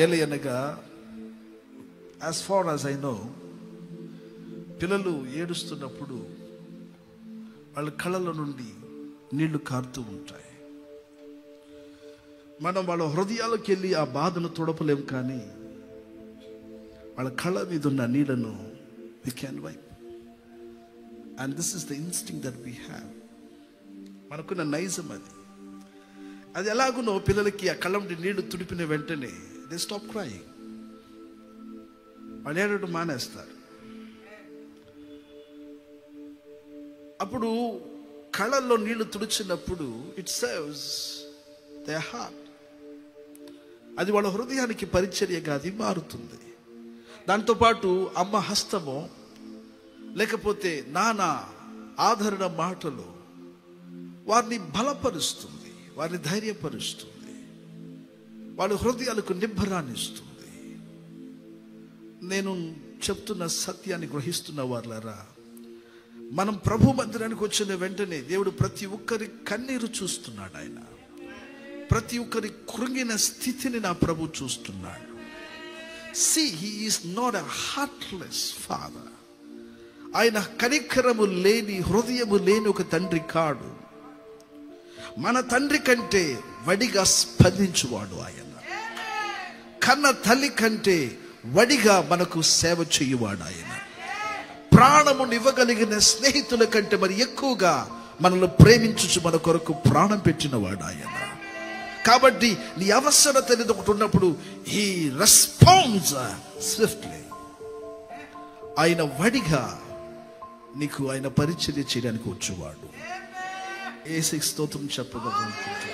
ఏలయనగా as far as I know, పిల్లలు ఏడుస్తున్నప్పుడు వాళ్ళ కళ్ళలో నుండి నీళ్లు కారుతూ ఉంటాయి. మనం వాళ్ళ హృదయాలకు వెళ్ళి ఆ బాధను తుడపలేం, కానీ వాళ్ళ కళ్ళ మీద ఉన్న నీళ్లను we can wipe. And this is the instinct that we have. మనకున్న నైజం అది ఎలాగునో పిల్లలకి ఆ కళ్ళ నుండి నీళ్లు తుడిపిన వెంటనే they stop crying. వాళ్ళు ఏడవడం మానేస్తారు. అప్పుడు కళ్ళల్లో నీళ్లు తుడిచినప్పుడు ఇట్ సర్వ్స్ their heart. అది వాళ్ళ హృదయానికి పరిచర్యగా అది మారుతుంది. దాంతోపాటు అమ్మ హస్తమో లేకపోతే నాన్న ఆదరణ మాటలు వారిని బలపరుస్తుంది, వారిని ధైర్యపరుస్తుంది, వాళ్ళ హృదయాలకు నిబ్బరాన్ని ఇస్తుంది. నేను చెప్తున్న సత్యాన్ని గ్రహిస్తున్న వారులారా, మనం ప్రభు మందిరానికి వచ్చిన వెంటనే దేవుడు ప్రతి ఒక్కరి కన్నీరు చూస్తున్నాడు. ఆయన ప్రతి ఒక్కరి కృంగిన స్థితిని నా ప్రభు చూస్తున్నాడు. See, he is not a heartless father. ఆయన కనికరము లేని, హృదయము లేని ఒక తండ్రి కాడు. మన తండ్రి కంటే వడిగా స్పందించువాడు ఆయన. కన్న తల్లి కంటే వడిగా మనకు సేవ చేయువాడు ఆయన. ప్రాణమును ఇవ్వగలిగిన స్నేహితుల కంటే మరి ఎక్కువగా మనల్ని ప్రేమించుచు మన కొరకు ప్రాణం పెట్టినవాడు ఆయన. కాబట్టి నీ అవసరత అనేది ఒకటి ఉన్నప్పుడు he responds swiftly. ఆయన వడిగా నీకు ఆయన పరిచర్య చేయడానికి వచ్చేవాడు. యేసుకి స్తోత్రం చెప్పగలుగుతున్నాడు.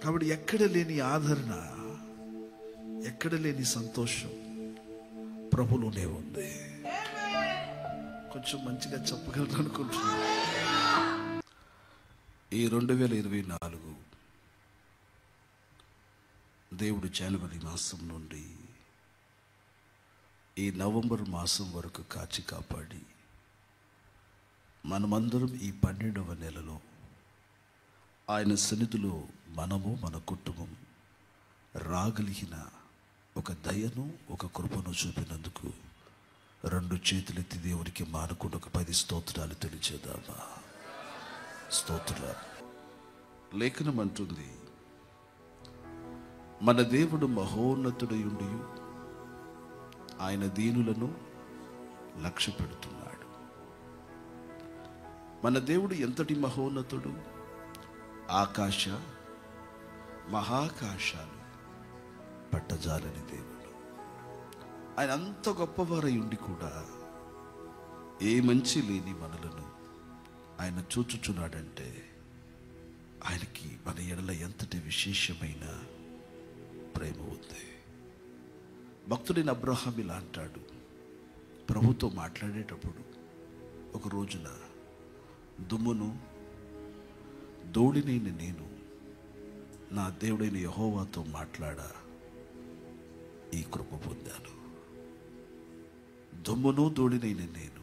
కాబట్టి ఎక్కడ లేని ఆదరణ, ఎక్కడ లేని సంతోషం ప్రభులోనే ఉంది. కొంచెం మంచిగా చెప్పగలరు అనుకుంటున్నాను. ఈ 2024 దేవుడు జనవరి మాసం నుండి ఈ నవంబర్ మాసం వరకు కాచి కాపాడి మనమందరం ఈ 12వ నెలలో ఆయన సన్నిధిలో మనము మన కుటుంబం రాగలిగిన ఒక దయను, ఒక కృపను చూపినందుకు 2 చేతులెత్తి దేవునికి మానకుండా ఒక 10 స్తోత్రాలు తెలియచేద్దామా? స్తోత్రాలు. లేఖనం అంటుంది, మన దేవుడు మహోన్నతుడై ఉండి ఆయన దీనులను లక్ష్య పెడుతున్నాడు. మన దేవుడు ఎంతటి మహోన్నతుడు! ఆకాశ మహాకాశాలు పట్టజాలని దేవుడు. ఆయన అంత గొప్పవారై ఉండి కూడా ఏ మంచి లేని మనలను ఆయన చూచుచున్నాడంటే ఆయనకి మన ఎడల ఎంతటి విశేషమైన ప్రేమ ఉంది. భక్తుడైన అబ్రహాం ఇలా అంటాడు, ప్రభుతో మాట్లాడేటప్పుడు ఒక రోజున దుమ్మును దోడినైన నేను నా దేవుడైన యెహోవాతో మాట్లాడా ఈ కృప పొందాను. దుమ్మును దోడినైన నేను.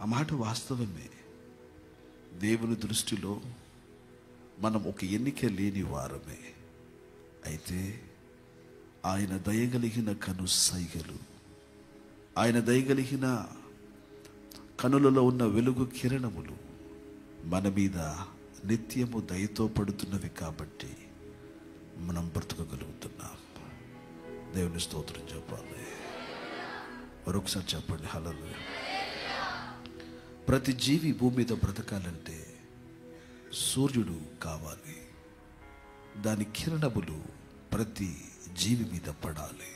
ఆ మాట వాస్తవమే. దేవుని దృష్టిలో మనం ఒక ఎన్నిక లేని వారమే. అయితే ఆయన దయగలిగిన కను సైగలు, ఆయన దయగలిగిన కనులలో ఉన్న వెలుగు కిరణములు మన మీద నిత్యము దయతో పడుతున్నవి కాబట్టి మనం బ్రతకగలుగుతున్నాం. దేవుని స్తోత్రం చెప్పాలి. మరొకసారి చెప్పండి, హల్లెలూయా. ప్రతి జీవి భూమి మీద బ్రతకాలంటే సూర్యుడు కావాలి. దాని కిరణములు ప్రతి జీవి మీద పడాలి.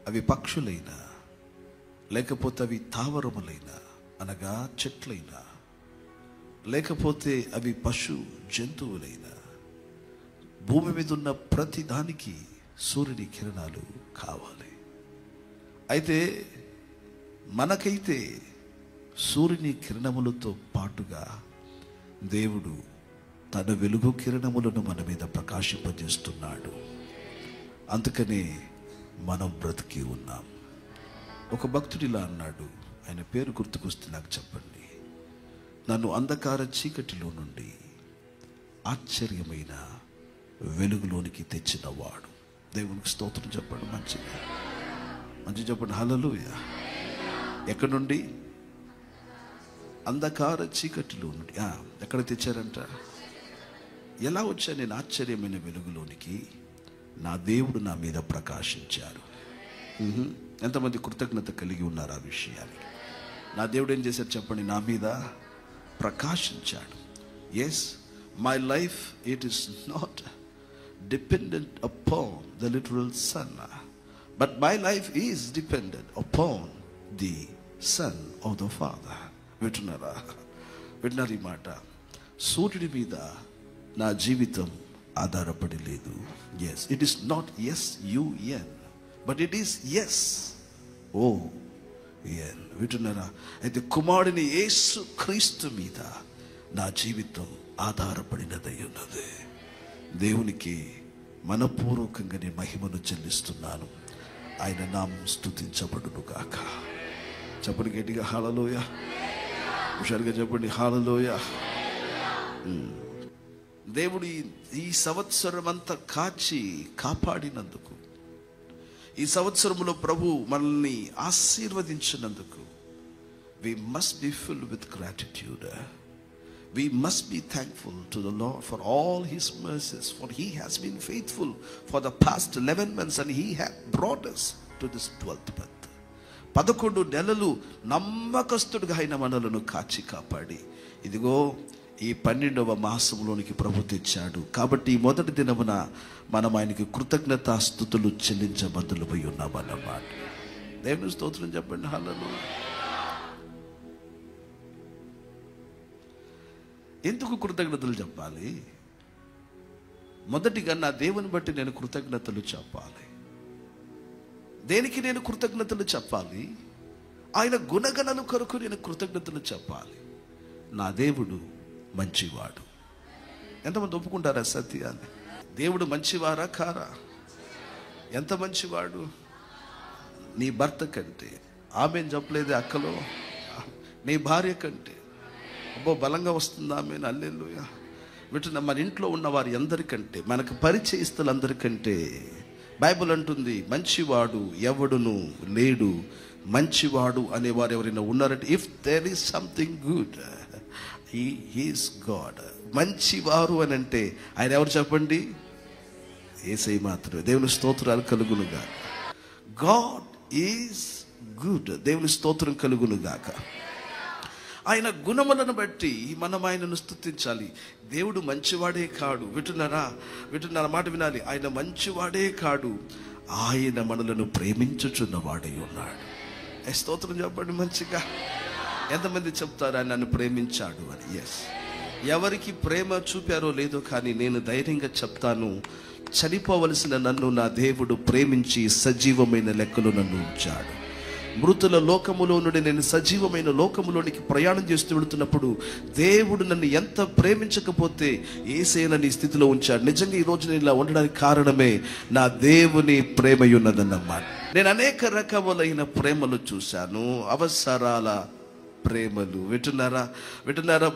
అవి పక్షులైనా, లేకపోతే అవి తావరములైనా, అనగా చెట్లైనా, లేకపోతే అవి పశు జంతువులైనా, భూమి మీద ఉన్న ప్రతి దానికి సూర్యుని కిరణాలు కావాలి. అయితే మనకైతే సూర్యుని కిరణములతో పాటుగా దేవుడు తన వెలుగు కిరణములను మన మీద ప్రకాశింపజేస్తున్నాడు. అందుకనే మనం బ్రతికి ఉన్నాం. ఒక భక్తుడిలా అన్నాడు, ఆయన పేరు గుర్తుకొస్తే నాకు చెప్పండి. నన్ను అంధకార చీకటిలో నుండి ఆశ్చర్యమైన వెలుగులోనికి తెచ్చినవాడు. దేవునికి స్తోత్రం చెప్పండి. మంచి చెప్పండి. హల్లెలూయా. ఎక్కడి నుండి? అంధకార చీకటిలో నుండి. ఎక్కడ తెచ్చారంట? ఎలా వచ్చా నేను ఆశ్చర్యమైన వెలుగులోనికి? నా దేవుడు నా మీద ప్రకాశించారు. ఎంతమంది కృతజ్ఞత కలిగి ఉన్నారు ఆ విషయానికి? నా దేవుడు ఏం చేశారు చెప్పండి? నా మీద ప్రకాశించాడు. Yes, my life it is not dependent upon the literal sun, but my life is dependent upon the son of the father. వింటున్నారు ఈ మాట? సూర్యుడి మీద నా జీవితం ఆధారపడి లేదు. Yes, it is not SUN, but it is SON. వింటున్నారా? అయితే కుమారుడిని యేసు క్రీస్తు మీద నా జీవితం ఆధారపడినదై ఉన్నది. దేవునికి మనపూర్వకంగా నేను మహిమను చెల్లిస్తున్నాను. ఆయన నామం స్తుతించబడును గాక. చెప్పండి గట్టిగా హల్లెలూయా. హుషారుగా చెప్పండి హల్లెలూయా. దేవుడు ఈ సంవత్సరం అంతా కాపాడినందుకు, ఈ సంవత్సరంలో ప్రభు మనల్ని ఆశీర్వదించినందుకు we must be filled with gratitude. We must be thankful to the Lord for all his mercies, for he has been faithful for the past 11 months and he has brought us to this 12th month. 11 నెలలు నమ్మకస్తుడిగా ఆయన మనలను కాపాడి ఇదిగో ఈ 12వ మాసంలోనికి ప్రభు తెచ్చాడు. కాబట్టి ఈ మొదటి దినమున మనం ఆయనకి కృతజ్ఞతాస్తుతులు చెల్లించబద్దులపై ఉన్నామన్నమాట. దేవుని స్తోత్రం చెప్పండి హల్లెలూయా. ఎందుకు కృతజ్ఞతలు చెప్పాలి? మొదటిగా నా దేవుని బట్టి నేను కృతజ్ఞతలు చెప్పాలి. దేనికి నేను కృతజ్ఞతలు చెప్పాలి? ఆయన గుణగణాల కొరకు నేను కృతజ్ఞతలు చెప్పాలి. నా దేవుడు మంచివాడు. ఎంతమంది ఒప్పుకుంటారా సత్యాన్ని? దేవుడు మంచివారా కారా? ఎంత మంచివాడు? నీ భర్త కంటే, ఆమె చెప్పలేదే అక్కలో, నీ భార్య కంటే అబ్బో బలంగా వస్తుంది ఆమె. హల్లెలూయా. వీటిని మన ఇంట్లో ఉన్న వారి అందరికంటే, మనకు పరిచయస్తులందరికంటే బైబిల్ అంటుంది మంచివాడు ఎవడును లేడు. మంచివాడు అనేవారు ఎవరైనా ఉన్నారంటే, if there is something good, he is God. మంచివారు అని అంటే ఆయన ఎవరు చెప్పండి? యేసయ్య మాత్రమే. దేవుని స్తోత్రాలు కలుగునుగా. God is good. దేవుని స్తోత్రం కలుగునుగాక. ఆయన గుణములను బట్టి మనం ఆయనను స్తుతించాలి. దేవుడు మంచివాడే కాడు. వింటున్నారా మాట వినాలి. ఆయన మంచివాడే కాడు, ఆయన మనలను ప్రేమించుచున్నవాడై ఉన్నాడు. స్తోత్రం చెప్పండి మంచిగా. ఎంతమంది చెప్తారు ఆయన నన్ను ప్రేమించాడు అని? ఎస్. ఎవరికి ప్రేమ చూపారో లేదో కానీ నేను ధైర్యంగా చెప్తాను, చనిపోవలసిన నన్ను నా దేవుడు ప్రేమించి సజీవమైన లెక్కలో నన్ను ఉంచాడు. మృతుల లోకములో నుండి నేను సజీవమైన లోకములోనికి ప్రయాణం చేస్తూ వెళుతున్నప్పుడు దేవుడు నన్ను ఎంత ప్రేమించకపోతే యేసయ్య నీ స్థితిలో ఉంచాడు. నిజంగా ఈ రోజు నేను ఇలా ఉండడానికి కారణమే నా దేవుని ప్రేమయున్నదన్నమాట. నేను అనేక రకములైన ప్రేమలు చూశాను, అవసరాల ప్రేమలు. వింటున్నారా?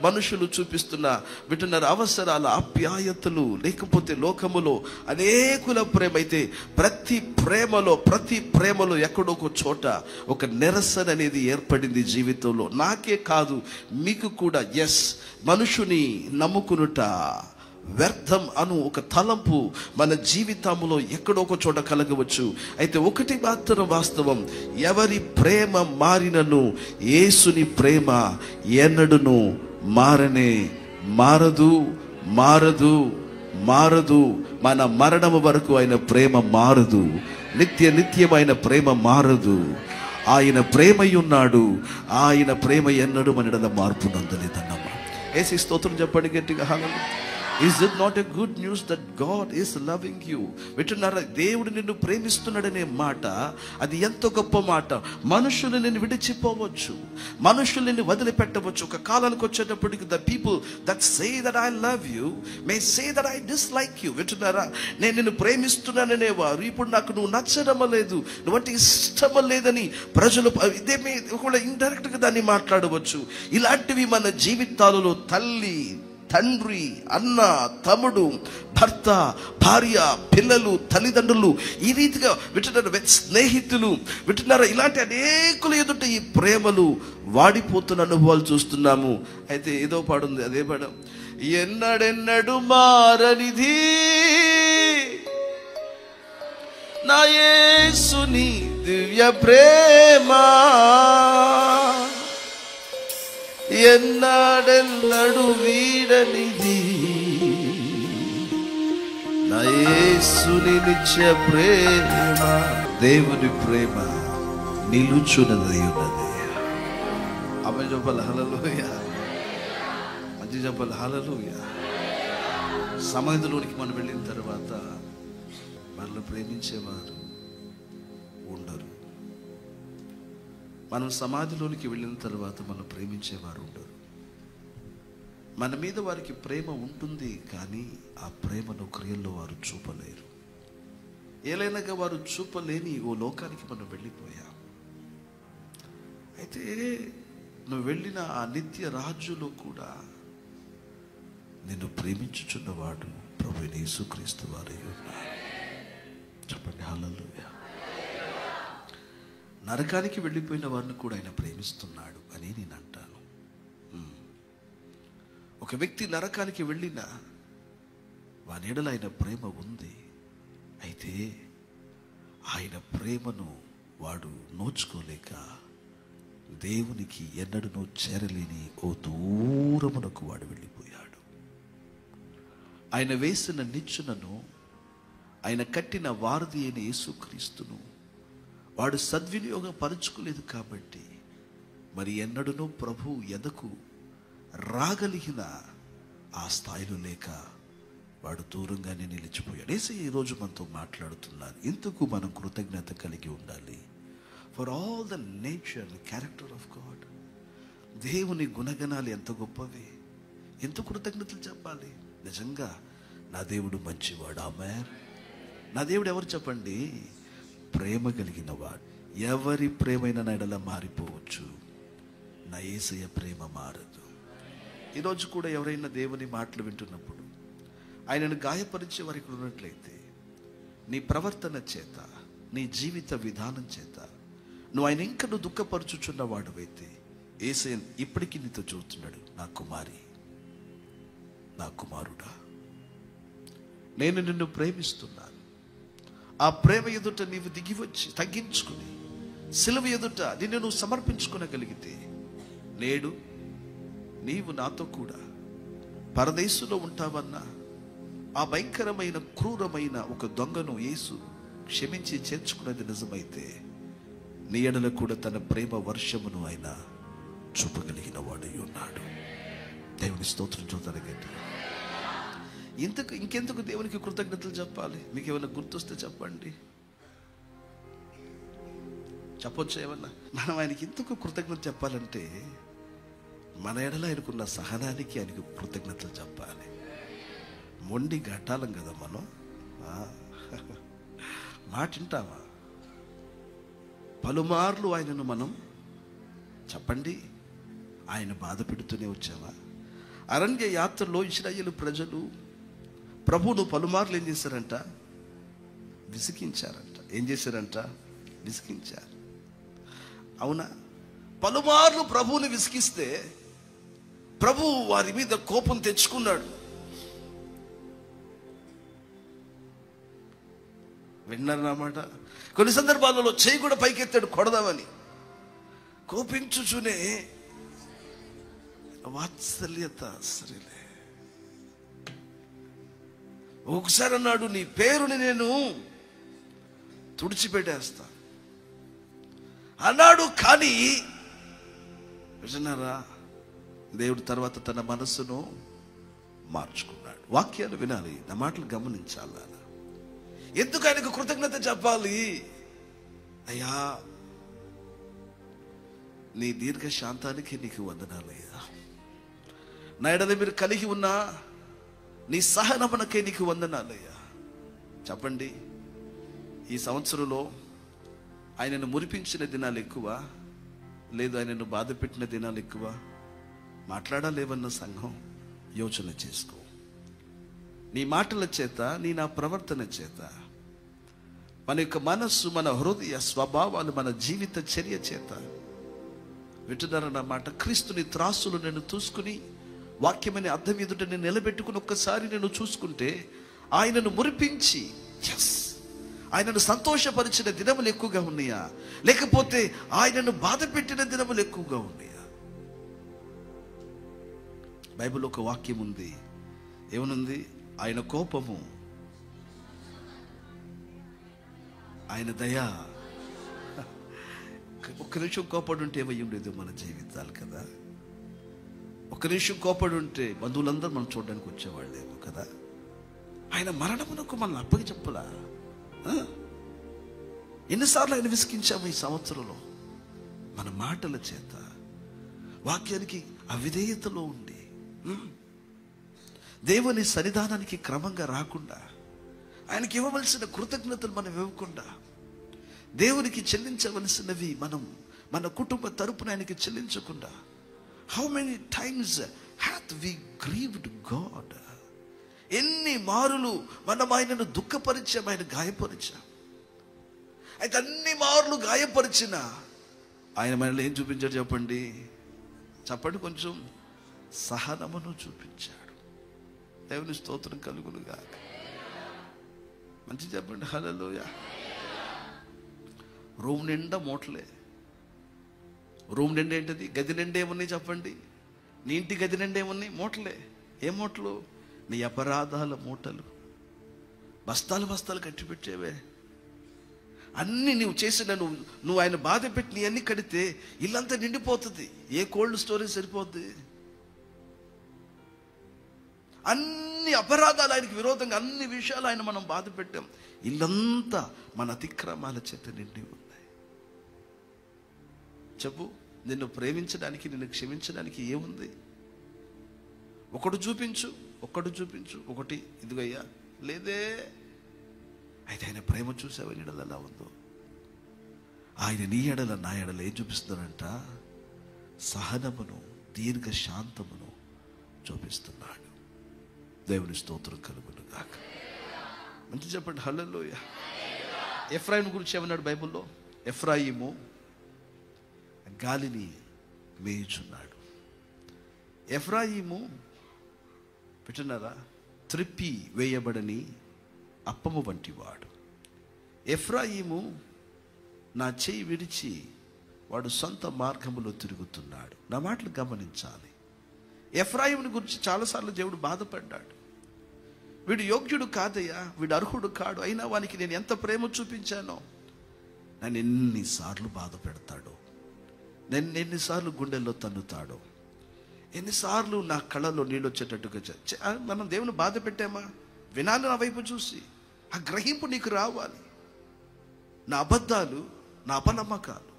మనుషులు చూపిస్తున్న అవసరాల ఆప్యాయతలు, లేకపోతే లోకములో అనేకుల ప్రేమ. అయితే ప్రతి ప్రేమలో ఎక్కడో ఒక చోట ఒక నిరసన అనేది ఏర్పడింది జీవితంలో. నాకే కాదు మీకు కూడా. ఎస్, మనుషుని నమ్ముకునుట వ్యర్థం అను ఒక తలంపు మన జీవితంలో ఎక్కడో ఒక చోట కలగవచ్చు. అయితే ఒకటి మాత్రం వాస్తవం, ఎవరి ప్రేమ మారినను యేసుని ప్రేమ ఎన్నడును మారదు. మన మరణము వరకు ఆయన ప్రేమ మారదు. నిత్యమైన ప్రేమ మారదు. ఆయన ప్రేమయున్నాడు. ఆయన ప్రేమ ఎన్నడూ మనలో మార్పు నందలేదన్నమాట. యేసు స్తోత్రం చెప్పండి గట్టిగా. హల్లెలూయా. Is it not a good news that God is loving you? వింటున్నారా? దేవుడు నిన్ను ప్రేమిస్తున్నాడనే మాట అది ఎంతో గొప్ప మాట. మనుషులు నిన్ను విడిచిపోవచ్చు, మనుషులు నిన్ను వదిలిపెట్టవచ్చు. ఒక కాలానికి వచ్చేటప్పటికి the people that say that I love you may say that I dislike you. వింటున్నారా? నేను నిన్ను ప్రేమిస్తున్నాననే వారు ఇప్పుడు నాకు నువ్వు నచ్చడం లేదు, నువ్వంటే ఇష్టం లేదని ప్రజలు ఇదే ఇండైరెక్ట్ గా దాన్ని మాట్లాడవచ్చు. ఇలాంటివి మన జీవితాలలో తండ్రి, అన్న, తమ్ముడు, భర్త, భార్య, పిల్లలు, తల్లిదండ్రులు, ఈ రీతిగా వింటున్నారు, స్నేహితులు వింటున్నారు. ఇలాంటి అనేకుల ఎదుట ఈ ప్రేమలు వాడిపోతున్న అనుభవాలు చూస్తున్నాము. అయితే ఏదో పాడుంది, అదే పాడం, ఎన్నడెన్నడు మారనిది నా యేసుని దివ్య ప్రేమ, ఎన్నడెన్నడు వీడనిది నా యేసుని నిత్య ప్రేమ. దేవుని ప్రేమ నిలుచున్నది ఉన్నది. అమ్మ చెప్పాలి హల్లెలూయా, మంచి చెప్పాలి హల్లెలూయా. సమాధిలోనికి మనం వెళ్ళిన తర్వాత మనల్ని ప్రేమించేవారు ఉండరు. మనం సమాధిలోనికి వెళ్ళిన తర్వాత మనం ప్రేమించేవారు ఉండరు. మన మీద వారికి ప్రేమ ఉంటుంది, కానీ ఆ ప్రేమను క్రియల్లో వారు చూపలేరు. ఏలైనాగా వారు చూపలేని ఓ లోకానికి మనం వెళ్ళిపోయాం. అయితే నువ్వు వెళ్ళిన ఆ నిత్య రాజ్యులో కూడా నిన్ను ప్రేమించుచున్నవాడు ప్రభువైన యేసుక్రీస్తు వారై ఉన్నాడు. చెప్పండి హల్లెలూయా. నరకానికి వెళ్ళిపోయిన వారిని కూడా ఆయన ప్రేమిస్తున్నాడు అని నేను అంటాను. ఒక వ్యక్తి నరకానికి వెళ్ళినా వాని ఎడల ఆయన ప్రేమ ఉంది. అయితే ఆయన ప్రేమను వాడు నోచుకోలేక దేవునికి ఎన్నడూ చేరలేని ఓ దూరమునకు వాడు వెళ్ళిపోయాడు. ఆయన వేసిన నిచ్చెనను, ఆయన కట్టిన వారధి అయిన యేసుక్రీస్తును వాడు సద్వినియోగం పరుచుకోలేదు. కాబట్టి మరి ఎన్నడూ ప్రభు ఎదకు రాగలిగిన ఆ స్థాయిలో లేక వాడు దూరంగానే నిలిచిపోయాడు. యేసయ్య ఈరోజు మనతో మాట్లాడుతున్నారు. ఇందుకు మనం కృతజ్ఞత కలిగి ఉండాలి. For all the nature character of God. దేవుని గుణగణాలు ఎంత గొప్పవి, ఎంత కృతజ్ఞతలు చెప్పాలి. నిజంగా నా దేవుడు మంచివాడు. ఆమేన్. నా దేవుడు ఎవరు చెప్పండి? ప్రేమ కలిగిన వాడు. ఎవరి ప్రేమైన ఎడల మారిపోవచ్చు, నా యేసయ్య ప్రేమ మారదు. ఈరోజు కూడా ఎవరైనా దేవుని మాటలు వింటున్నప్పుడు ఆయనను గాయపరిచే వారికి ఉన్నట్లయితే, నీ ప్రవర్తన చేత, నీ జీవిత విధానం చేత నువ్వు ఆయన ఇంకా నువ్వు దుఃఖపరుచుచున్న వాడువైతే యేసయ్య ఇప్పటికీ నీతో చూస్తున్నాడు. నా కుమారి, నా కుమారుడా, నేను నిన్ను ప్రేమిస్తున్నాను. ఆ ప్రేమ ఎదుట నీవు దిగి వచ్చి తగ్గించుకుని సిలువ ఎదుట నిన్ను నువ్వు సమర్పించుకోగలిగితే, నేడు నీవు నాతో కూడా పరదేశంలో ఉంటావన్న ఆ భయంకరమైన క్రూరమైన ఒక దొంగను యేసు క్షమించి చేర్చుకున్నది నిజమైతే, నీ ఎడల కూడా తన ప్రేమ వర్షమును ఆయన చూపగలిగిన వాడై ఉన్నాడు. దేవుని స్తోత్రం చూద్దాం గట్టిగా. ఇంకెందుకు దేవునికి కృతజ్ఞతలు చెప్పాలి? మీకు ఏమైనా గుర్తొస్తే చెప్పండి, చెప్పొచ్చు ఏమన్నా. మనం ఆయనకి ఎందుకు కృతజ్ఞత చెప్పాలంటే, మన ఎడల ఆయనకున్న సహనానికి ఆయనకు కృతజ్ఞతలు చెప్పాలి. మొండి గట్టాలం కదా మనం. మాట వింటామా? పలుమార్లు ఆయనను మనం చెప్పండి ఆయన బాధ పెడుతూనే వచ్చావా? అరణ్య యాత్రలో ఇశ్రాయేలు ప్రజలు ప్రభువును పలుమార్లు ఏం చేశారంట? విసిగించారంట. ఏం చేశారంట? విసిగించారు. అవునా? పలుమార్లు ప్రభువుని విసిగిస్తే ప్రభు వారి మీద కోపం తెచ్చుకున్నాడు. విన్నారన్నమాట. కొన్ని సందర్భాలలో చేయి కూడా పైకెత్తాడు కొడదామని. కోపించుచునే వాత్సల్యత సరేలే. ఒకసారి అన్నాడు, నీ పేరుని నేను తుడిచిపెట్టేస్తా అన్నాడు. కానీ విన్నారా, దేవుడు తర్వాత తన మనస్సును మార్చుకున్నాడు. వాక్యాలు వినాలి, నా మాటలు గమనించాలి. ఎందుకు ఆయనకు కృతజ్ఞత చెప్పాలి? అయ్యా, నీ దీర్ఘ శాంతానికి నీకు వందనాలయ్యా. నా ఎడల మీరు కలిగి ఉన్న నీ సహనమునకే నీకు వందనాలయ్యా. చెప్పండి, ఈ సంవత్సరంలో ఆయనను మురిపించిన దినాలు ఎక్కువ, లేదు ఆయనను బాధ పెట్టిన దినాలు ఎక్కువ? మాట్లాడాలేవన్న సంఘం యోచన చేసుకో. నీ మాటల చేత, నా ప్రవర్తన చేత, మన యొక్క మనస్సు, మన హృదయ స్వభావాలు, మన జీవిత చర్య చేత వింటున్నారన్నమాట. క్రీస్తుని త్రాసులు నేను చూసుకుని, వాక్యమని అర్థం ఎదుట నేను నిలబెట్టుకుని ఒక్కసారి నేను చూసుకుంటే, ఆయనను మురిపించి ఆయనను సంతోషపరిచిన దినములు ఎక్కువగా ఉన్నాయా, లేకపోతే ఆయనను బాధ పెట్టిన దినములు ఎక్కువగా ఉన్నాయా? బైబిల్లో ఒక వాక్యం ఉంది, ఏమనుంది? ఆయన కోపము, ఆయన దయ. ఒక్క నిమిషం కోపడుంటే ఏమై ఉండేది మన జీవితాలు కదా. ఒక్క నిమిషం కోపడుంటే బంధువులందరూ మనం చూడడానికి వచ్చేవాళ్ళేమో కదా. ఆయన మరణమునకు మనల్ని అప్పగి చెప్పలా. ఎన్నిసార్లు ఆయన విసిగించాము ఈ సంవత్సరంలో? మన మాటల చేత, వాక్యానికి అవిధేయతలో ఉండి, దేవుని సన్నిధానానికి క్రమంగా రాకుండా, ఆయనకి ఇవ్వవలసిన కృతజ్ఞతలు మనం ఇవ్వకుండా, దేవునికి చెల్లించవలసినవి మనం మన కుటుంబ తరపున ఆయనకి చెల్లించకుండా, how many times hath we grieved God? ఎన్ని మారులు మనం ఆయనను దుఃఖపరిచాం, ఆయన గాయపరిచాం. అయితే అన్ని మార్లు గాయపరిచిన ఆయన మనల్ని ఏం చూపించాడు చెప్పండి? కొంచెం సహనమును చూపించాడు. దేవుని స్తోత్రం కలుగునుగా. మంచి చెప్పండి హల్లెలూయా. రూమ్ నిండా మూటలే. రూమ్ నిండా ఏంటది? గది నిండా ఏమున్నాయి చెప్పండి? నీ ఇంటి గది నిండా ఏమున్నాయి? మూటలే. ఏ మూటలు? నీ అపరాధాల మూటలు. బస్తాలు బస్తాలు కట్టి పెట్టేవే. అన్నీ నువ్వు చేసిన, నువ్వు ఆయన బాధ పెట్టి నీ అన్ని కడితే ఇల్లంతా నిండిపోతుంది. ఏ కోల్డ్ స్టోరేజ్ సరిపోద్ది? అన్ని అపరాధాలు ఆయనకి విరోధంగా, అన్ని విషయాలు ఆయన మనం బాధ పెట్టాం. ఇల్లంతా మన అతిక్రమాల చేత నిండి ఉన్నాయి. చెప్పు, నిన్ను ప్రేమించడానికి, నిన్ను క్షమించడానికి ఏముంది? ఒకటి చూపించు. ఒకటి ఇదిగయ్యా లేదే. అయితే ఆయన ప్రేమ చూసావా నీ ఎడల ఎలా ఉందో? ఆయన నీ ఎడల, నా ఎడల ఏం చూపిస్తున్నాడంట? సహనమును, దీర్ఘ శాంతమును చూపిస్తున్నాడు. దేవుని స్తోత్రం కలుగును గాక. మంచి చెప్పండి హల్లెలూయా. ఎఫ్రాయిము గురించి ఏమన్నాడు బైబిల్లో? ఎఫ్రాయిము గాలిని మేయుచున్నాడు. ఎఫ్రాయిము పెట్టినారా, త్రిప్పి వేయబడని అప్పము వంటి వాడు. ఎఫ్రాయిము నా చేయి విడిచి వాడు సొంత మార్గములో తిరుగుతున్నాడు. నా మాటలు గమనించాలి. ఎఫ్రాయిముని గురించి చాలాసార్లు దేవుడు బాధపడ్డాడు. వీడు యోగ్యుడు కాదయ్యా, వీడు అర్హుడు కాడు, అయినా వానికి నేను ఎంత ప్రేమ చూపించానో. నన్ను ఎన్నిసార్లు బాధ పెడతాడో, నన్ను ఎన్నిసార్లు గుండెల్లో తన్నుతాడో, ఎన్నిసార్లు నా కళ్ళలో నీళ్ళు వచ్చేటట్టుగా. మనం దేవుని బాధ పెట్టామా? వినాలి నా వైపు చూసి. ఆ గ్రహింపు నీకు రావాలి. నా అబద్ధాలు, నా అపనమ్మకాలు,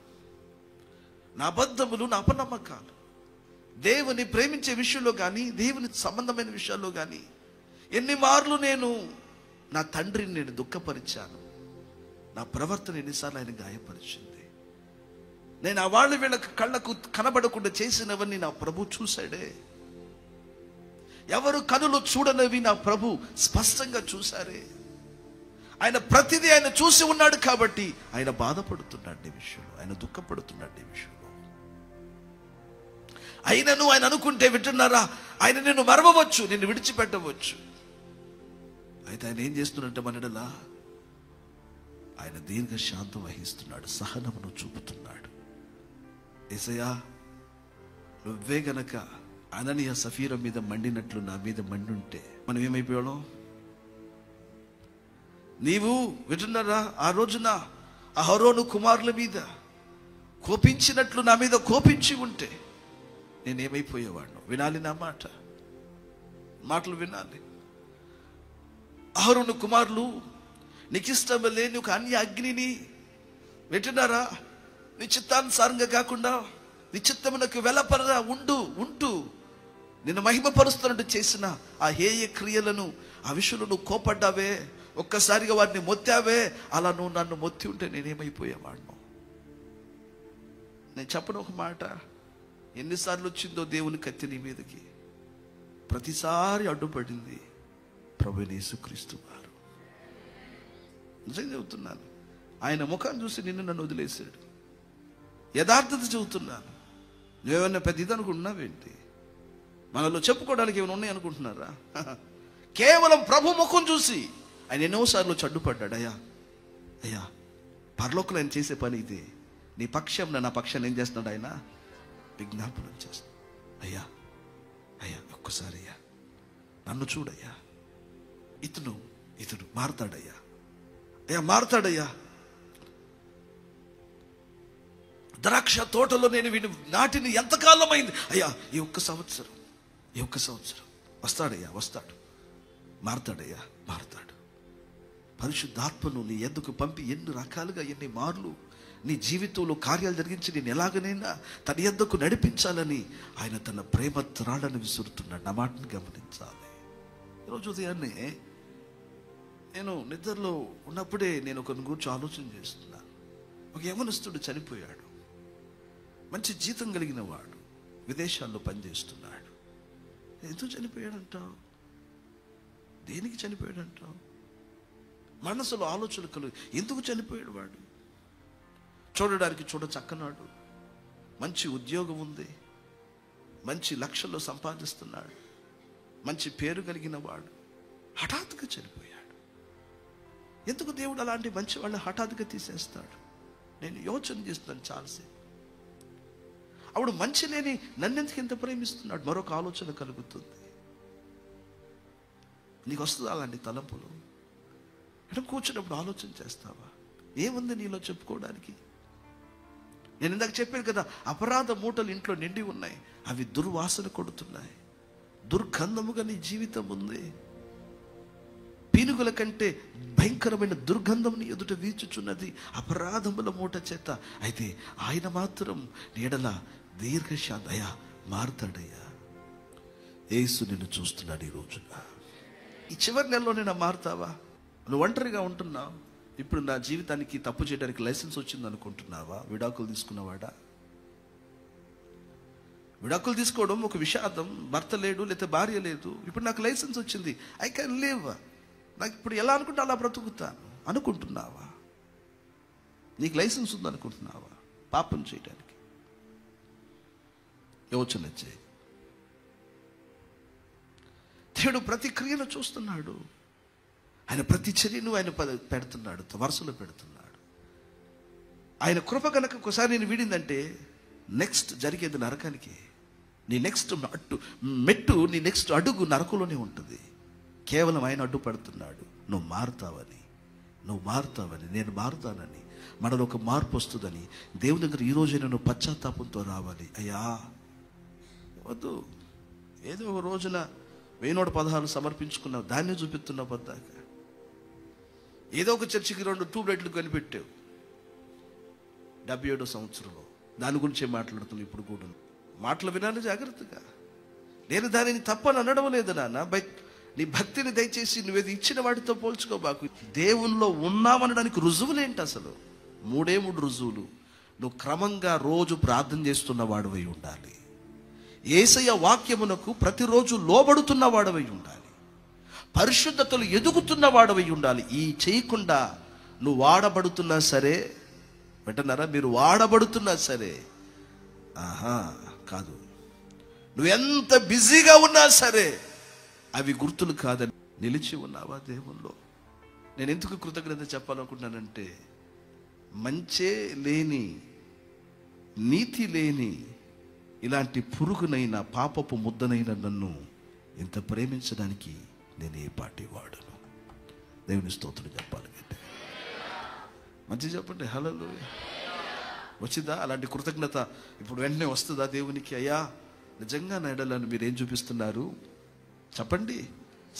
నా అబద్ధములు, నా అపనమ్మకాలు, దేవుని ప్రేమించే విషయంలో కానీ, దేవుని సంబంధమైన విషయాల్లో కానీ ఎన్ని మార్లు నేను నా తండ్రిని నేను దుఃఖపరిచాను. నా ప్రవర్తన ఎన్నిసార్లు ఆయన గాయపరిచింది. నేను ఆ వాళ్ళు వీళ్ళకి కళ్ళకు కనబడకుండా చేసినవన్నీ నా ప్రభు చూశాడే. ఎవరు కనులు చూడనవి నా ప్రభు స్పష్టంగా చూశారే. ఆయన ప్రతిదీ ఆయన చూసి ఉన్నాడు కాబట్టి ఆయన బాధపడుతున్నాడు ఈ విషయంలో, ఆయన దుఃఖపడుతున్నాడు ఈ విషయంలో. అయినను ఆయన అనుకుంటే, వింటున్నారా, ఆయన నిన్ను మరవవచ్చు, నిన్ను విడిచిపెట్టవచ్చు. అయితే ఆయన ఏం చేస్తున్నట్టే మనడలా ఆయన దీర్ఘ శాంతం వహిస్తున్నాడు, సహనమును చూపుతున్నాడు. యేసయ్యా, నువ్వే గనక అననీయ సఫీరా మీద మండినట్లు నా మీద మండుంటే మనం ఏమైపోయాం? నీవు వింటున్నారా, ఆ రోజున అహరోను కుమారుల మీద కోపించినట్లు నా మీద కోపించి ఉంటే నేనేమైపోయేవాడు? వినాలి నా మాటలు వినాలి. అహరోను కుమారులు నీకు ఇష్టం లేని ఒక అన్య అగ్నిని, వింటున్నారా, నీ చిత్తానుసారంగా కాకుండా నీ చిత్తమునకు వెలపరగా ఉంటూ నిన్ను మహిమపరుస్తున్నట్టు చేసిన ఆ హేయ క్రియలను, ఆ విషయంలో నువ్వు కోపడ్డావే, ఒక్కసారిగా వారిని మొత్తావే. అలా నువ్వు నన్ను మొత్తి ఉంటే నేనేమైపోయేవాడిను? నేను చెప్పను ఒక మాట, ఎన్నిసార్లు వచ్చిందో దేవుని కత్తి నీ మీదకి. ప్రతిసారి అడ్డుపడింది ప్రభువైన యేసుక్రీస్తు వారు. నిజంగా చెబుతున్నాను, ఆయన ముఖాన్ని చూసి నిన్ను నన్ను వదిలేశాడు. యథార్థత చెబుతున్నాను. నువ్వేమన్నా పెద్ద ఇది అనుకుంటున్నావేంటి? మనలో చెప్పుకోవడానికి ఏమైనా ఉన్నాయి అనుకుంటున్నారా? కేవలం ప్రభు ముఖం చూసి ఆయన ఎన్నోసార్లు అడ్డుపడ్డాడు. అయ్యా పరలోకంలో ఆయన చేసే పని ఇదే. నీ పక్షం నా పక్షాన్ని ఏం చేస్తున్నాడు? ఆయన విజ్ఞాపనం చేస్తున్నాడు. అయ్యా ఒక్కసారి అయ్యా నన్ను చూడయ్యా, ఇతను మారుతాడయ్యా, మారుతాడయ్యా. ద్రాక్ష తోటలో నేను వీడిని నాటిని ఎంతకాలం అయింది అయ్యా, ఈ ఒక్క సంవత్సరం వస్తాడు, మారుతాడయ్యా, మారుతాడు. పరిశుద్ధాత్మను నీ ఎద్దుకు పంపి ఎన్ని రకాలుగా ఎన్ని మార్లు నీ జీవితంలో కార్యాలు జరిగించి నేను ఎలాగనైనా తన ఎద్దుకు నడిపించాలని ఆయన తన ప్రేమ త్రాళ్ళను విసురుతున్నాడు. నా మాటను గమనించాలి. ఈరోజు ఉదయాన్నే నేను నిద్రలో ఉన్నప్పుడే నేను ఒకరిని గురించి ఆలోచన చేస్తున్నాను. ఒక యవనస్తుడు చనిపోయాడు. మంచి జీతం కలిగిన వాడు, విదేశాల్లో పనిచేస్తున్నాడు. ఎందుకు చనిపోయాడంటావు? దేనికి చనిపోయాడంటావు? మనసులో ఆలోచనలు కలుగు. ఎందుకు చనిపోయాడు వాడు? చూడడానికి చక్కనాడు, మంచి ఉద్యోగం ఉంది, మంచి లక్షల్లో సంపాదిస్తున్నాడు, మంచి పేరు కలిగిన వాడు హఠాత్తుగా చనిపోయాడు. ఎందుకు దేవుడు అలాంటి మంచి వాళ్ళని హఠాత్తుగా తీసేస్తాడు? నేను యోచన చేస్తున్నాను చాలాసేపు. అప్పుడు మంచి లేని నన్నెందుకు ఇంత ప్రేమిస్తున్నాడు? మరొక ఆలోచన కలుగుతుంది. నీకు వస్తుంది అలాంటి తలంపులు? అంటే కూర్చున్నప్పుడు ఆలోచన చేస్తావా? ఏముంది నీలో చెప్పుకోవడానికి? నేను ఇందాక చెప్పాను కదా, అపరాధ మూటలు ఇంట్లో నిండి ఉన్నాయి. అవి దుర్వాసన కొడుతున్నాయి. దుర్గంధముగా నీ జీవితం ఉంది. పీనుగుల కంటే భయంకరమైన దుర్గంధం నీ ఎదుట వీచుచున్నది అపరాధముల మూట చేత. అయితే ఆయన మాత్రం నీడల దీర్ఘశాంత అయ్యా, మారుతాడయ్యా. యేసు నిన్ను చూస్తున్నాడు ఈ రోజున. ఈ చివరి నెలలోనే మారుతావా? నువ్వు ఒంటరిగా ఉంటున్నావు. ఇప్పుడు నా జీవితానికి తప్పు చేయడానికి లైసెన్స్ వచ్చింది అనుకుంటున్నావా? విడాకులు తీసుకున్నవాడా? విడాకులు తీసుకోవడం ఒక విషాదం. భర్త లేడు, లేకపోతే భార్య లేదు, ఇప్పుడు నాకు లైసెన్స్ వచ్చింది, ఐ కెన్ లివ్, నాకు ఇప్పుడు ఎలా అనుకుంటే అలా బ్రతుకుతాను అనుకుంటున్నావా? నీకు లైసెన్స్ ఉంది అనుకుంటున్నావా పాపం చేయడానికి? యోచన చేయి. దేవుడు ప్రతి క్రియను చూస్తున్నాడు. ఆయన ప్రతి చర్యను ఆయన పెడుతున్నాడు, వరుసలో పెడుతున్నాడు. ఆయన కృప కనుక ఒకసారి నేను వీడిందంటే నెక్స్ట్ జరిగేది నరకానికి. నీ నెక్స్ట్ మెట్టు, నీ నెక్స్ట్ అడుగు నరకంలోనే ఉంటుంది. కేవలం ఆయన అడ్డుపడుతున్నాడు. నువ్వు మారుతావని, నేను మారుతానని, మనలో ఒక మార్పు వస్తుందని. దేవుని దగ్గర ఈరోజు నేను పశ్చాత్తాపంతో రావాలి. అయ్యా వద్దు, ఏదో ఒక రోజున 1016 సమర్పించుకున్నావు, దాన్ని చూపిస్తున్నావు పద్దాక. ఏదో ఒక చర్చికి 2 ట్యూబ్లైట్లు కనిపెట్టావు 77వ సంవత్సరంలో. దాని గురించే మాట్లాడుతున్నావు ఇప్పుడు కూడా. మాటలు వినాలి జాగ్రత్తగా. నేను దానిని తప్పని అనడం లేదు నాన్న. నీ భక్తిని దయచేసి నువ్వేది ఇచ్చిన వాటితో పోల్చుకోబాకు. దేవుల్లో ఉన్నామనడానికి రుజువులేంటి అసలు? 3 రుజువులు. నువ్వు క్రమంగా రోజు ప్రార్థన చేస్తున్న వాడివై ఉండాలి. యేసయ్య వాక్యమునకు ప్రతిరోజు లోబడుతున్న వాడివై ఉండాలి. పరిశుద్ధతలు ఎదుగుతున్న వాడివై ఉండాలి. ఈ చేయకుండా నువ్వు వాడబడుతున్నా సరే, వింటున్నారా? మీరు వాడబడుతున్నా సరే కాదు. నువ్వు ఎంత బిజీగా ఉన్నా సరే అవి గుర్తులు కాదని నిలిచి ఉన్నావా దేవుల్లో? నేను ఎందుకు కృతజ్ఞత చెప్పాలనుకుంటున్నానంటే, మంచే లేని, నీతి లేని, ఇలాంటి పురుగునైనా పాపపు ముద్దనైన నన్ను ఇంత ప్రేమించడానికి నేను ఏ పాటి వాడను. దేవుని స్తోత్రం చెప్పాలి. మంచి చెప్పండి. హల్లెలూయా. వచ్చిందా అలాంటి కృతజ్ఞత? ఇప్పుడు వెంటనే వస్తుందా దేవునికి? అయ్యా నిజంగా నా ఎడలను మీరు ఏం చూపిస్తున్నారు చెప్పండి?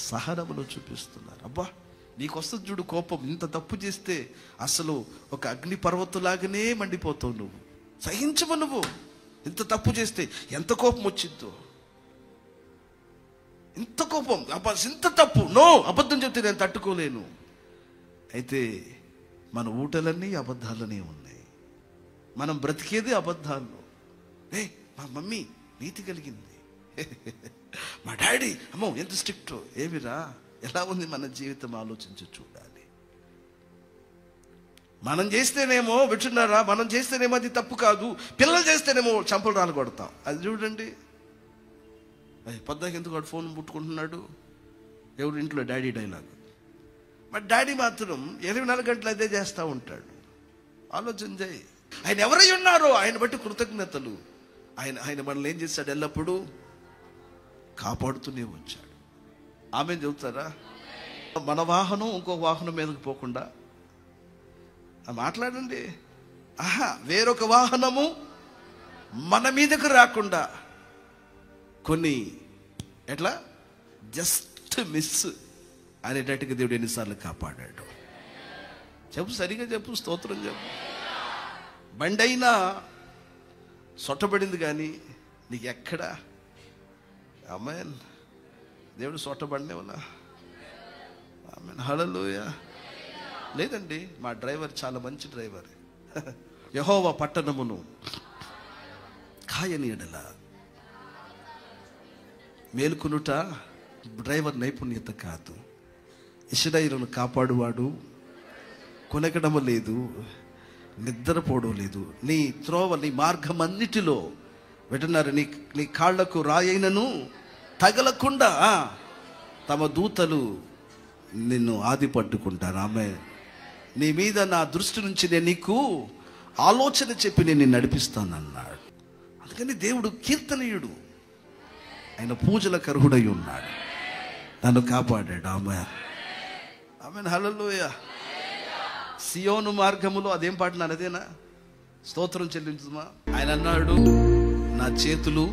సహనమును చూపిస్తున్నారు. అబ్బా నీకు వస్తుంది చూడు కోపం. ఇంత తప్పు చేస్తే అసలు ఒక అగ్ని పర్వతంలాగానే మండిపోతావు. నువ్వు సహించవు. నువ్వు ఇంత తప్పు చేస్తే ఎంత కోపం వచ్చిందో, ఇంత కోపం, ఇంత తప్పు. నో, అబద్ధం చెప్తే నేను తట్టుకోలేను. అయితే మన ఊటలన్నీ అబద్ధాలనే ఉన్నాయి. మనం బ్రతికేది అబద్ధాలు. మా మమ్మీ నీతి కలిగింది, మా డాడీ అమ్మో ఎంత స్ట్రిక్ట్. ఏమిరా, ఎలా ఉంది మన జీవితం ఆలోచించి చూడాలి. మనం చేస్తేనేమో వింటున్నారా, మనం చేస్తేనేమో అది తప్పు కాదు, పిల్లలు చేస్తేనేమో చంపలు రాలు కొడతాం. అది చూడండి, పొద్దుకి ఎందుకు వాడు ఫోన్ ముట్టుకుంటున్నాడు, ఎవరు ఇంట్లో డాడీ డైలాగ్. మరి డాడీ మాత్రం 24 గంటలు అదే చేస్తూ ఉంటాడు. ఆలోచన చేయి. ఆయన ఎవరై ఉన్నారో ఆయన బట్టి కృతజ్ఞతలు. ఆయన మనల్ని ఏం చేశాడు, ఎల్లప్పుడూ కాపాడుతూనే వచ్చాడు. ఆమె చెబుతారా, మన వాహనం ఇంకొక వాహనం మీదకి పోకుండా మాట్లాడండి. వేరొక వాహనము మన మీదకు రాకుండా కొన్ని ఎట్లా జస్ట్ మిస్ అనేటట్టుగా దేవుడు ఎన్నిసార్లు కాపాడాడు. చెప్పు, సరిగా చెప్పు, స్తోత్రం చెప్పు. బండి అయినా సొట్టబడింది కానీ నీకు ఎక్కడ ఆమేన్ దేవుడు సొట్టబడినే ఉన్నా. ఆమేన్ హల్లెలూయా. లేదండి, మా డ్రైవర్ చాలా మంచి డ్రైవర్. యెహోవా పట్టణమును కాయని ఎడల మేలుకొనుట డ్రైవర్ నైపుణ్యత కాదు. ఇశ్రాయేలును కాపాడువాడు కొనకడము లేదు, నిద్రపోవడం లేదు. నీ త్రోవ, నీ మార్గం అన్నిటిలో వెటన్నారు. నీ కాళ్లకు రాయైనను తగలకుండా తమ దూతలు నిన్ను ఆది పట్టుకుంటారు. ఆమె నీ మీద నా దృష్టి నుంచి నేను నీకు ఆలోచన చెప్పి నేను నడిపిస్తానన్నాడు. అందుకని దేవుడు కీర్తనీయుడు, ఆయన పూజల కర్హుడై ఉన్నాడు, నన్ను కాపాడాడు. ఆమె ఆమెన్ హల్లెలూయా. సియోను మార్గములో అదేం పాడినారు, అదేనా స్తోత్రం చెల్లించుమా. ఆయన అన్నాడు, నా చేతులు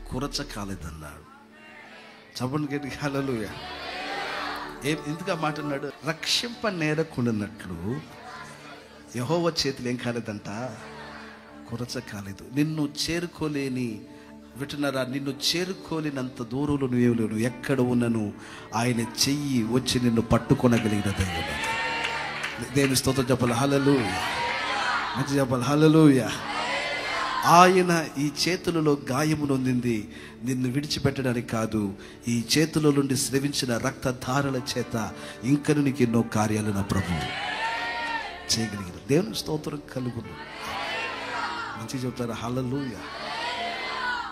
కురచ కాలేదన్నాడు. చెప్పండి గట్టి హల్లెలూయా. ఎందుకు ఆ మాట అన్నాడు? రక్షింప నేరకుండానట్లు యెహోవా చేతులు ఏం కాలేదంట, కురచ కాలేదు. నిన్ను చేరుకోలేని వింటున్నారా, నిన్ను చేరుకోలేనంత దూరంలో నువ్వు ఎక్కడ ఉన్నను ఆయన చెయ్యి వచ్చి నిన్ను పట్టుకొనగలిగిన దైవం. దేవుని స్తోత్రం చెప్పాలి, హల్లెలూయా. మంచి చెప్పాలి, హల్లెలూయా. ఆయన ఈ చేతులలో గాయము నొందింది నిన్ను విడిచిపెట్టడానికి కాదు, ఈ చేతుల నుండి స్రవించిన రక్తధారల చేత ఇంకను నీకు ఎన్నో కార్యాలు నా ప్రభు చేయగలిగిన. దేవుని స్తోత్రం కలుగును. మంచి చెప్తారు, హల్లెలూయా.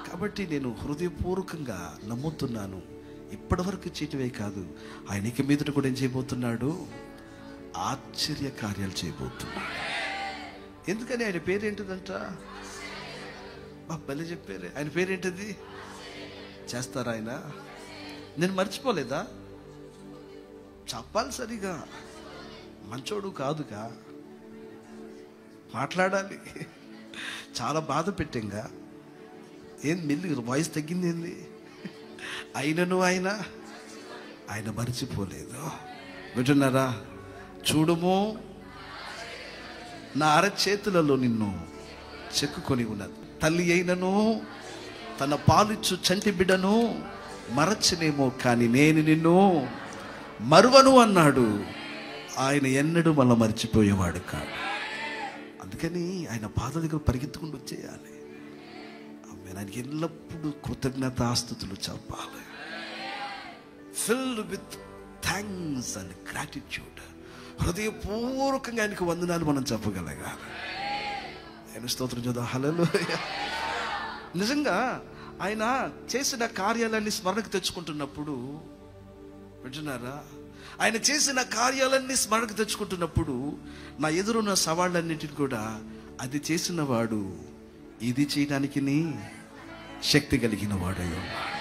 కాబట్టి నేను హృదయపూర్వకంగా నమ్ముతున్నాను, ఇప్పటి వరకు చేయటమే కాదు, ఆయనకి మీదట కూడా ఏం చేయబోతున్నాడు, ఆశ్చర్య కార్యాలు చేయబోతున్నాడు. ఎందుకని ఆయన పేరేంటిదంట, భలే చెప్పారు. ఆయన పేరేంటిది, చేస్తారా ఆయన? నేను మర్చిపోలేదా, చెప్పాలి సరిగా. మంచోడు కాదుగా, మాట్లాడాలి. చాలా బాధ పెట్టంగా, ఏం మెల్లి వాయిస్ తగ్గింది ఏంది? అయినను ఆయన మర్చిపోలేదు. వింటున్నారా? చూడుము, నా అరచేతులలో నిన్ను చెక్కుకొని ఉన్నది. తల్లి అయినను తన పాలిచ్చు చంటి బిడ్డను మరచనేమో, కానీ నేను నిన్ను మరువను అన్నాడు. ఆయన ఎన్నడూ మళ్ళీ మర్చిపోయేవాడు కాదు. అందుకని ఆయన పాద దగ్గర పరిగెత్తుకుంటూ వచ్చేయాలి. ఆయనకి ఎల్లప్పుడూ కృతజ్ఞతాస్తుతులు చెప్పాలి. Filled with thanks and gratitude. హృదయపూర్వకంగా ఆయనకు వందనాలు మనం చెప్పగలగాలి. ఆయన స్తోత్రం చూద్దాం, హల్లెలూయా. నిజంగా ఆయన చేసిన కార్యాలన్నీ స్మరణకు తెచ్చుకుంటున్నప్పుడు, వింటున్నారా, ఆయన చేసిన కార్యాలన్నీ స్మరణకు తెచ్చుకుంటున్నప్పుడు నా ఎదురున్న సవాళ్ళన్నింటిని కూడా అది చేసిన వాడు ఇది చేయడానికి శక్తి కలిగిన వాడై ఉన్నాడు.